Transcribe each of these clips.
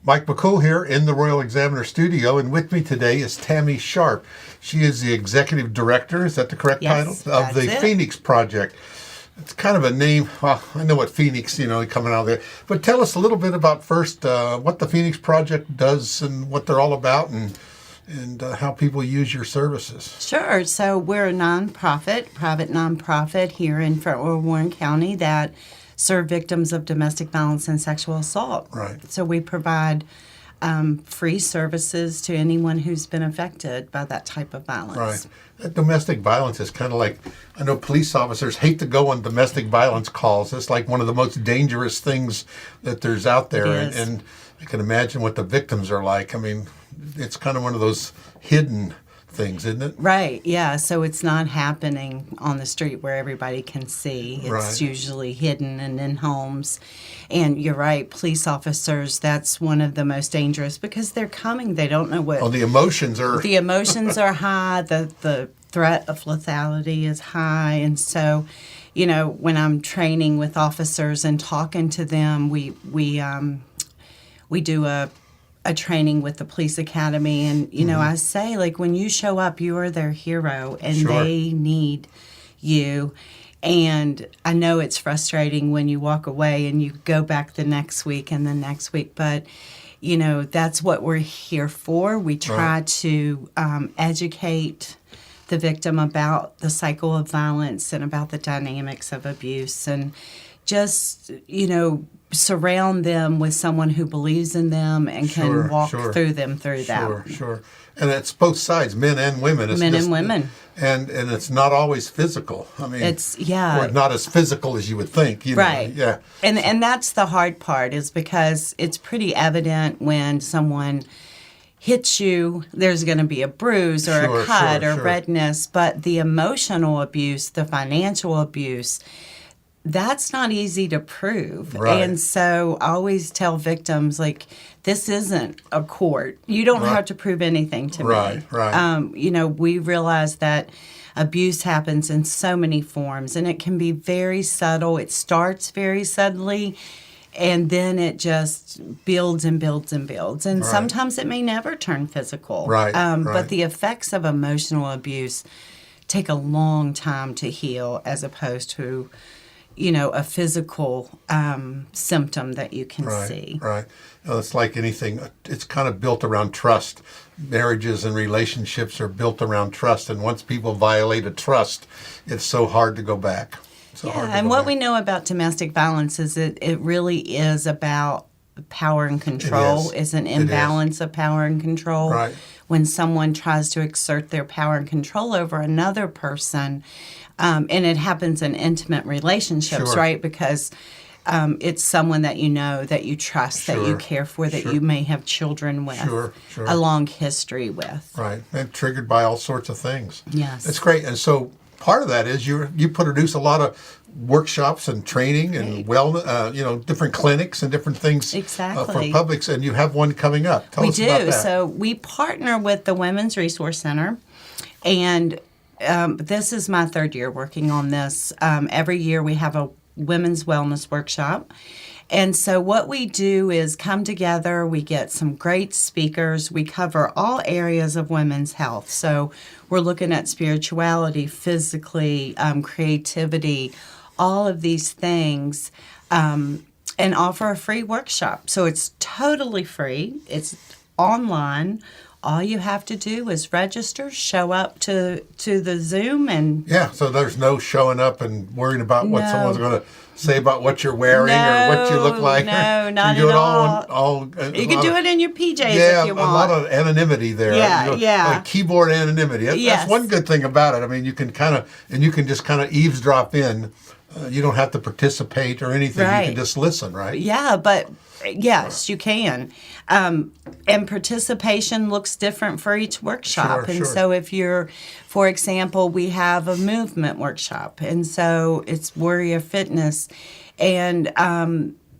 Mike McCool here in the Royal Examiner studio, and with me today is Tammy Sharpe. She is the executive director, is that the correct title? Of the Phoenix Project. It's kind of a name, well, I know what Phoenix, coming out of there. But tell us a little bit about first what the Phoenix Project does and what they're all about and how people use your services. Sure. So we're a private nonprofit here in Fort Warren County that serve victims of domestic violence and sexual assault. Right. So we provide free services to anyone who's been affected by that type of violence. Right. That domestic violence is kind of like, I know police officers hate to go on domestic violence calls. It's like one of the most dangerous things that there's out there. And I can imagine what the victims are like. I mean, it's kind of one of those hidden things, isn't it? Right, yeah. So it's not happening on the street where everybody can see. It's usually hidden and in homes. And you're right, police officers, that's one of the most dangerous because they're coming, they don't know what... Oh, the emotions are... The emotions are high, the threat of lethality is high. And so, when I'm training with officers and talking to them, we do a training with the police academy, and I say, like, when you show up, you are their hero and they need you. And I know it's frustrating when you walk away and you go back the next week and the next week, but that's what we're here for. We try to educate the victim about the cycle of violence and about the dynamics of abuse, and just surround them with someone who believes in them and can walk through that. Sure. And it's both sides, men and women. It's men and women. And it's not always physical. I mean, or not as physical as you would think. Right. Yeah. And that's the hard part, is because it's pretty evident when someone hits you, there's going to be a bruise or a cut or redness, but the emotional abuse, the financial abuse, that's not easy to prove. Right. And so I always tell victims, like, this isn't a court. You don't have to prove anything to me. Right. We realize that abuse happens in so many forms, and it can be very subtle. It starts very subtly, and then it just builds and builds and builds. And sometimes it may never turn physical. But the effects of emotional abuse take a long time to heal, as opposed to a physical symptom that you can see. Right. It's like anything. It's kind of built around trust. Marriages and relationships are built around trust. And once people violate a trust, it's so hard to go back. And what we know about domestic violence is it really is about power and control. It's an imbalance of power and control. Right. When someone tries to exert their power and control over another person, and it happens in intimate relationships, right? Because it's someone that that you trust, that you care for, that you may have children with, a long history with. Right, and triggered by all sorts of things. Yes. That's great. And so part of that is you produce a lot of workshops and training and wellness, different clinics and different things for publics, and you have one coming up. Tell us about that. So we partner with the Women's Resource Center, and this is my third year working on this. Every year we have a women's wellness workshop. And so what we do is come together, we get some great speakers, we cover all areas of women's health. So we're looking at spirituality, physically, creativity, all of these things, and offer a free workshop. So it's totally free. It's online. All you have to do is register, show up to the Zoom, and... Yeah, so there's no showing up and worrying about what someone's going to say about what you're wearing or what you look like. No, not at all. You can do it in your PJs if you want. Yeah, a lot of anonymity there. Like keyboard anonymity. That's one good thing about it. I mean, you can just kind of eavesdrop in. You don't have to participate or anything. You can just listen, right? Yeah, but... Yes, you can. And participation looks different for each workshop. So if you're, for example, we have a movement workshop, and so it's warrior fitness. And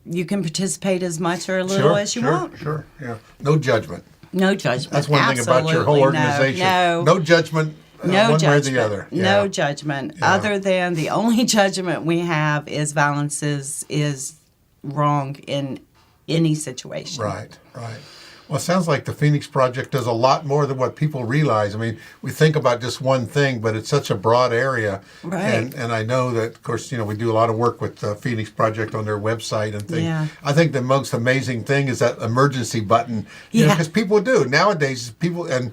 you can participate as much or a little as you want. Yeah. No judgment. No judgment. That's one thing about your whole organization. No judgment. One way or the other. No judgment. Other than the only judgment we have is violence is wrong in any situation. Right, right. Well, it sounds like the Phoenix Project does a lot more than what people realize. I mean, we think about just one thing, but it's such a broad area. Right. And I know that, of course, we do a lot of work with the Phoenix Project on their website and things. Yeah. I think the most amazing thing is that emergency button. Because people do. Nowadays, people and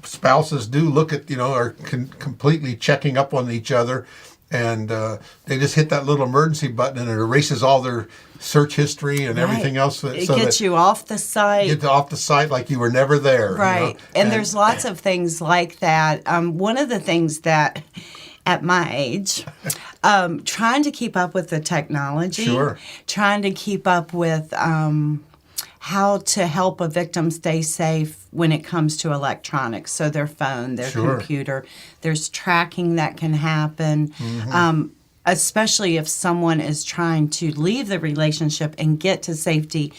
spouses do look at, are completely checking up on each other. And they just hit that little emergency button and it erases all their search history and everything else. It gets you off the site. Get off the site like you were never there. Right. And there's lots of things like that. One of the things that, at my age, trying to keep up with the technology, trying to keep up with how to help a victim stay safe when it comes to electronics. So their phone, their computer, there's tracking that can happen. Especially if someone is trying to leave the relationship and get to safety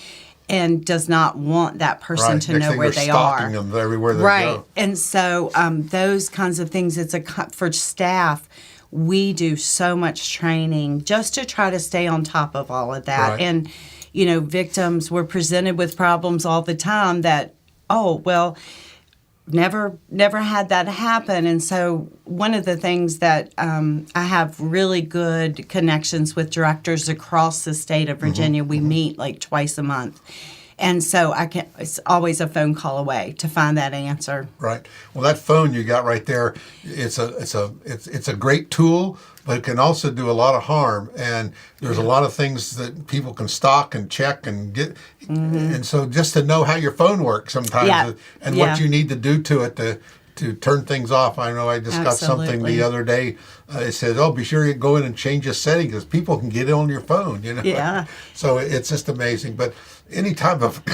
and does not want that person to know where they are. Stalking them everywhere they go. And so those kinds of things, for staff, we do so much training just to try to stay on top of all of that. Right. And, victims were presented with problems all the time that, never had that happen. And so one of the things that I have really good connections with directors across the state of Virginia. We meet like twice a month. And so it's always a phone call away to find that answer. Right. Well, that phone you got right there, it's a great tool, but it can also do a lot of harm. And there's a lot of things that people can stalk and check and get. And so just to know how your phone works sometimes and what you need to do to it to turn things off. I know I just got something the other day. It said, be sure you go in and change your settings because people can get it on your phone, Yeah. So it's just amazing. But any type of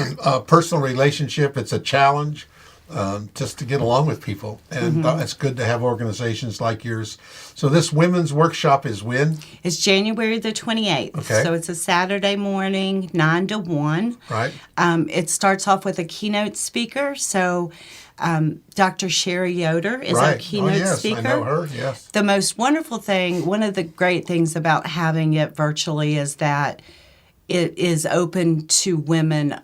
personal relationship, it's a challenge just to get along with people. And it's good to have organizations like yours. So this women's workshop is when? It's January the 28th. Okay. So it's a Saturday morning, 9 to 1. Right. It starts off with a keynote speaker. So Dr. Sherry Yoder is our keynote speaker. I know her, yes. The most wonderful thing, one of the great things about having it virtually is that it is open to women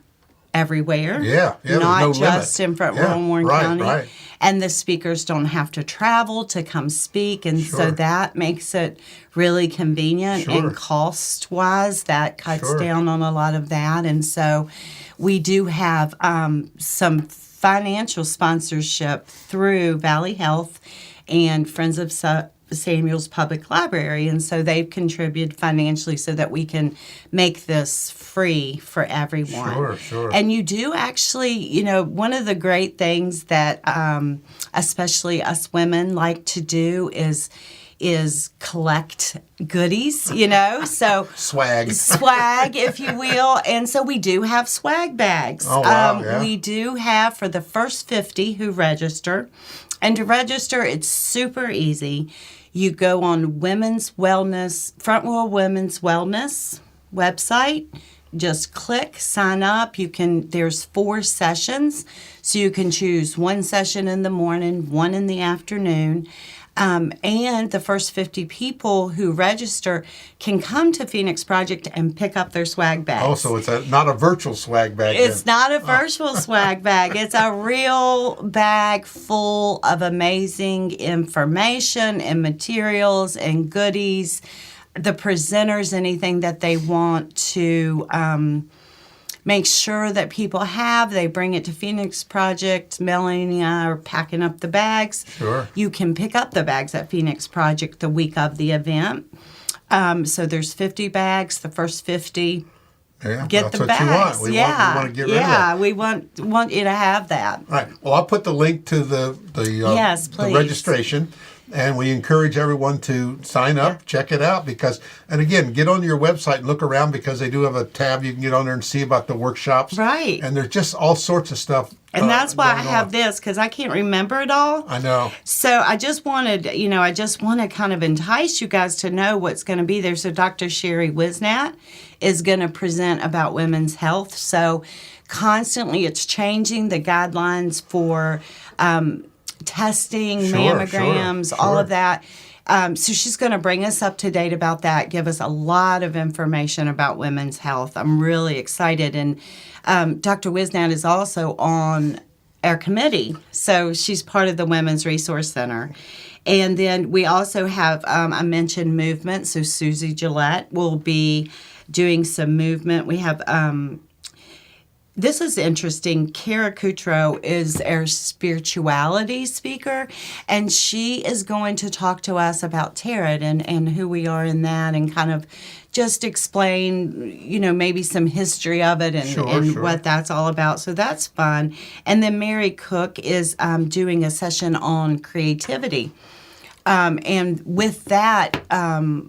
everywhere. Not just in Fort Warren County. Right. And the speakers don't have to travel to come speak. And so that makes it really convenient. And cost-wise, that cuts down on a lot of that. And so we do have some financial sponsorship through Valley Health and Friends of Samuel's Public Library, and so they've contributed financially so that we can make this free for everyone. Sure. And you do actually, one of the great things that especially us women like to do is collect goodies, so swag, if you will. And so we do have swag bags. Oh, wow, We do have for the first 50 who register. And to register, it's super easy. You go on Front Row Women's Wellness website. Just click, sign up. There's 4 sessions. So you can choose one session in the morning, one in the afternoon. And the first 50 people who register can come to Phoenix Project and pick up their swag bags. Oh, so it's not a virtual swag bag. It's not a virtual swag bag. It's a real bag full of amazing information and materials and goodies. The presenters, anything that they want to make sure that people have. They bring it to Phoenix Project. Melanie and I are packing up the bags. Sure. You can pick up the bags at Phoenix Project the week of the event. So there's 50 bags. The first 50 get the bags. We want to get rid of it. We want you to have that. All right. Well, I'll put the link to the registration. And we encourage everyone to sign up, check it out, and again, get on your website and look around because they do have a tab you can get on there and see about the workshops. Right. And there's just all sorts of stuff. And that's why I have this, because I can't remember it all. I know. So I just want to kind of entice you guys to know what's going to be there. So Dr. Sherry Wisnat is going to present about women's health. So constantly it's changing the guidelines for testing, mammograms, all of that. So she's going to bring us up to date about that, give us a lot of information about women's health. I'm really excited. And Dr. Wisnat is also on our committee, so she's part of the Women's Resource Center. And then we also have, I mentioned movement, so Susie Gillette will be doing some movement. We have, this is interesting, Kara Kutro is our spirituality speaker, and she is going to talk to us about tarot and who we are in that, and kind of just explain, maybe some history of it and, Sure. what that's all about. So that's fun. And then Mary Cook is doing a session on creativity. And with that,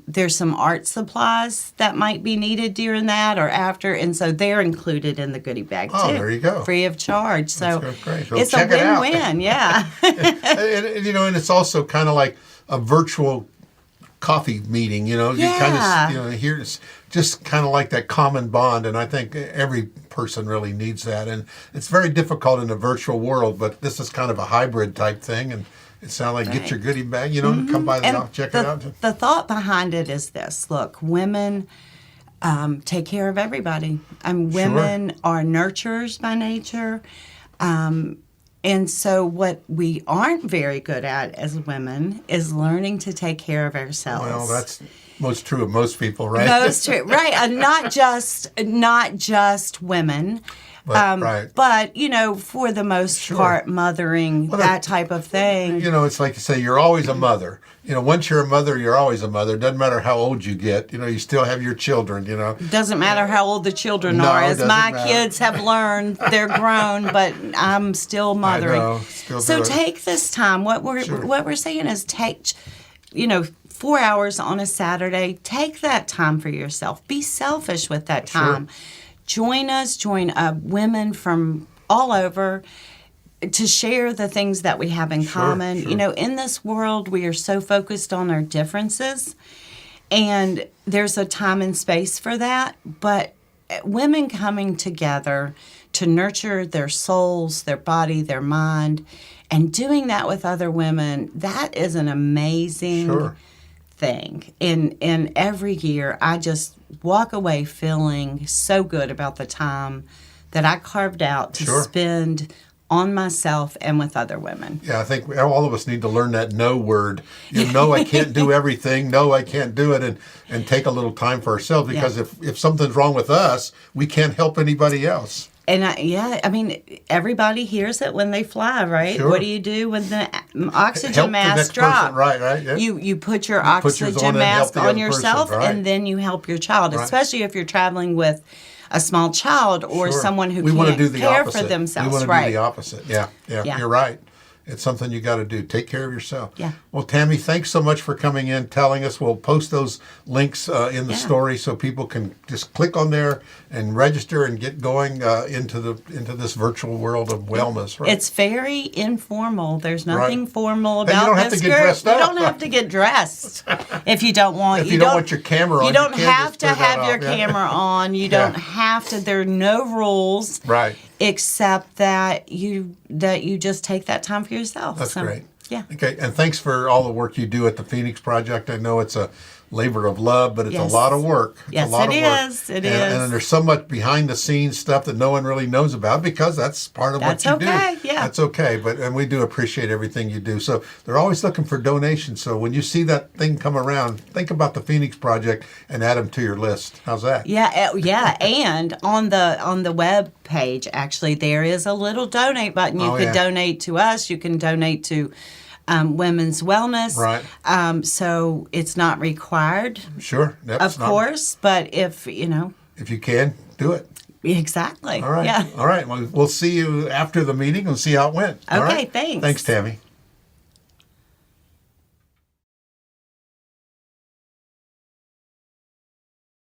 there's some art supplies that might be needed during that or after, and so they're included in the goodie bag too. Oh, there you go. Free of charge. So That's great. Well, it's a check it out. win-win, yeah. and it's also kind of like a virtual coffee meeting. You kind of here it's just kind of like that common bond, and I think every person really needs that. And it's very difficult in the virtual world, but this is kind of a hybrid type thing, and it sounds like get your goodie bag, come by the office, check it out. The thought behind it is this. Look, women take care of everybody. Women are nurturers by nature. And so what we aren't very good at as women is learning to take care of ourselves. Well, that's most true of most people, right? Most true, right? And not just women. Right. But, for the most part, mothering, that type of thing. It's like you say, you're always a mother. Once you're a mother, you're always a mother. Doesn't matter how old you get. You still have your children, Doesn't matter how old the children are. As my kids have learned, they're grown, but I'm still mothering. I know, take this time. What we're saying is take, 4 hours on a Saturday. Take that time for yourself. Be selfish with that time. Sure. Join us, women from all over to share the things that we have in common. Sure. In this world, we are so focused on our differences, and there's a time and space for that. But women coming together to nurture their souls, their body, their mind, and doing that with other women, that is an amazing thing. And every year, I just walk away feeling so good about the time that I carved out to spend on myself and with other women. Yeah, I think all of us need to learn that no word. No, I can't do everything. No, I can't do it. And take a little time for ourselves, because if something's wrong with us, we can't help anybody else. And everybody hears it when they fly, right? Sure. What do you do when the oxygen mask drops? Right. Yeah. You put your oxygen mask on yourself, and then you help your child, especially if you're traveling with a small child or someone who can't care for themselves. We want to do the opposite. Yeah, you're right. It's something you got to do. Take care of yourself. Yeah. Well, Tammy, thanks so much for coming in, telling us. We'll post those links in the story so people can just click on there and register and get going into this virtual world of wellness. Right? It's very informal. There's nothing formal about and you don't have this to get dressed up. You don't have to get dressed if you don't want. If you don't want your camera on, you don't have to have your camera camera on. You don't have to. There are no rules. Right. Except that you just take that time for yourself. That's great. Yeah. Okay, and thanks for all the work you do at the Phoenix Project. I know it's a labor of love, but it's a lot of work. Yes, it is. It is. And there's so much behind the scenes stuff that no one really knows about, because that's part of what you do. That's okay, yeah. That's okay, and we do appreciate everything you do. So they're always looking for donations. So when you see that thing come around, think about the Phoenix Project and add them to your list. How's that? Yeah. And on the web page, actually, there is a little donate button. You could donate to us. You can donate to Women's Wellness. Right. So it's not required. Sure. Of course, but if you can, do it. Exactly. All right. Yeah. All right. Well, we'll see you after the meeting and see how it went. Okay, all right? thanks. Thanks, Tammy.